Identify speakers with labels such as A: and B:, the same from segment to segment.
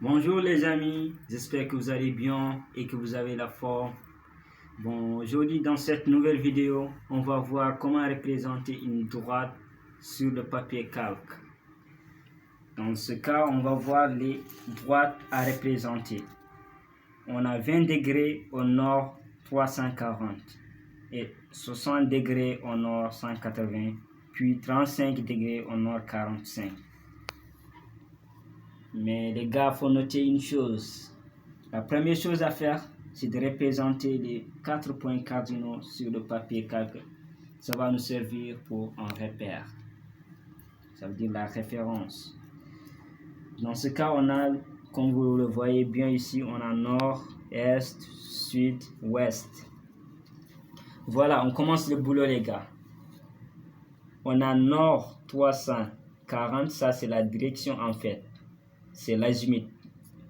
A: Bonjour les amis, j'espère que vous allez bien et que vous avez la forme. Bon, aujourd'hui dans cette nouvelle vidéo, on va voir comment représenter une droite sur le papier calque. Dans ce cas, on va voir les droites à représenter. On a 20 degrés au nord 340 et 60 degrés au nord 180, puis 35 degrés au nord 45. Mais les gars, il faut noter une chose. La première chose à faire, c'est de représenter les 4 points cardinaux sur le papier calque. Ça va nous servir pour un repère. Ça veut dire la référence. Dans ce cas, on a, comme vous le voyez bien ici, on a nord, est, sud, ouest. Voilà, on commence le boulot les gars. On a nord 340, ça c'est la direction en fait. C'est l'azimut.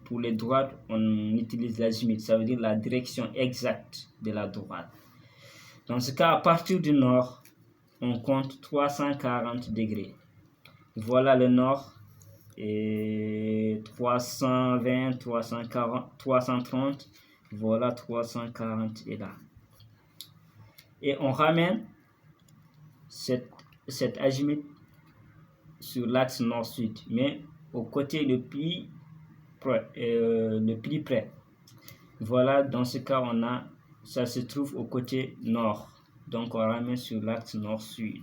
A: Pour les droites, on utilise l'azimut, ça veut dire la direction exacte de la droite. Dans ce cas, à partir du nord, on compte 340 degrés. Voilà le nord, et 320, 340, 330, voilà 340 est là. Et on ramène cet azimut sur l'axe nord-sud, mais au côté le plus près. Voilà, dans ce cas, ça se trouve au côté nord. Donc, on ramène sur l'axe nord-sud.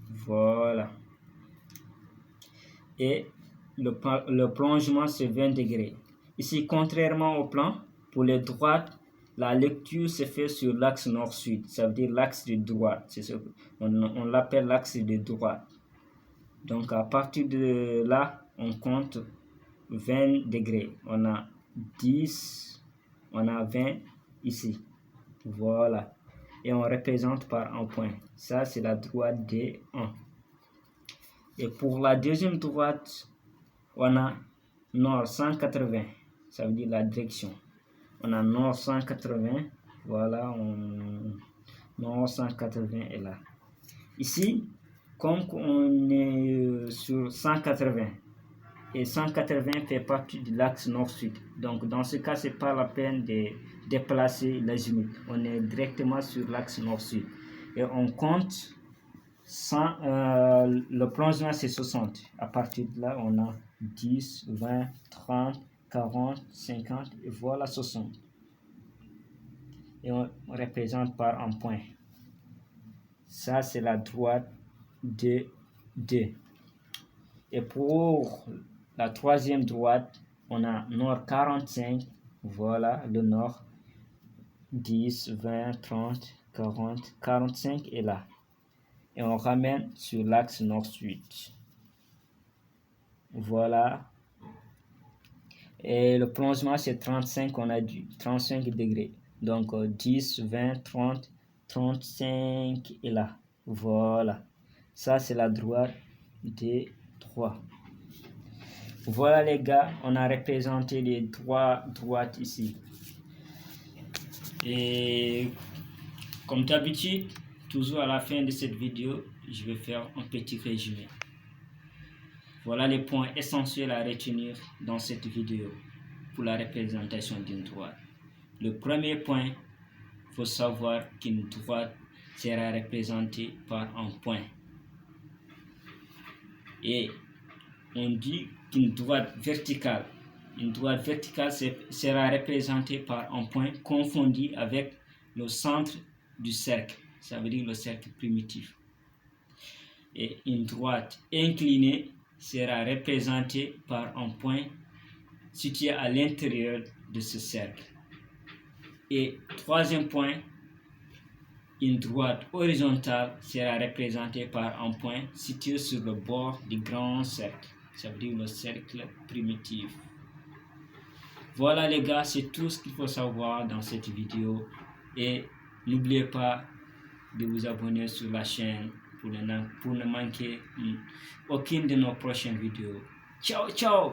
A: Voilà. Et le plongement, c'est 20 degrés. Ici, contrairement au plan, pour les droites, la lecture se fait sur l'axe nord-sud. Ça veut dire l'axe de droite. On l'appelle l'axe de droite. Donc, à partir de là, on compte 20 degrés. On a 10, on a 20 ici. Voilà. Et on représente par un point. Ça, c'est la droite D1. Et pour la deuxième droite, on a nord 180. Ça veut dire la direction. On a nord 180. Voilà, nord 180 est là. Ici, comme on est sur 180, et 180 fait partie de l'axe nord-sud. Donc, dans ce cas, ce n'est pas la peine de déplacer l'azimut. On est directement sur l'axe nord-sud. Et on compte, le plongement, c'est 60. À partir de là, on a 10, 20, 30, 40, 50, et voilà 60. Et on représente par un point. Ça, c'est la droite de 2. Et pour la troisième droite, on a nord 45, voilà le nord, 10, 20, 30, 40, 45 est là. Et on ramène sur l'axe nord-sud. Voilà. Et le plongement, c'est 35, on a dit 35 degrés. Donc 10, 20, 30, 35 est là. Voilà. Ça, c'est la droite des 3. Voilà les gars, on a représenté les 3 droites ici. Et comme d'habitude, toujours à la fin de cette vidéo, je vais faire un petit résumé. Voilà les points essentiels à retenir dans cette vidéo pour la représentation d'une droite. Le premier point, il faut savoir qu'une droite sera représentée par un point. Et on dit qu'une droite verticale sera représentée par un point confondu avec le centre du cercle, ça veut dire le cercle primitif. Et une droite inclinée sera représentée par un point situé à l'intérieur de ce cercle. Et troisième point, une droite horizontale sera représentée par un point situé sur le bord du grand cercle. Ça veut dire le cercle primitif. Voilà les gars, c'est tout ce qu'il faut savoir dans cette vidéo. Et n'oubliez pas de vous abonner sur la chaîne pour ne manquer aucune de nos prochaines vidéos. Ciao, ciao!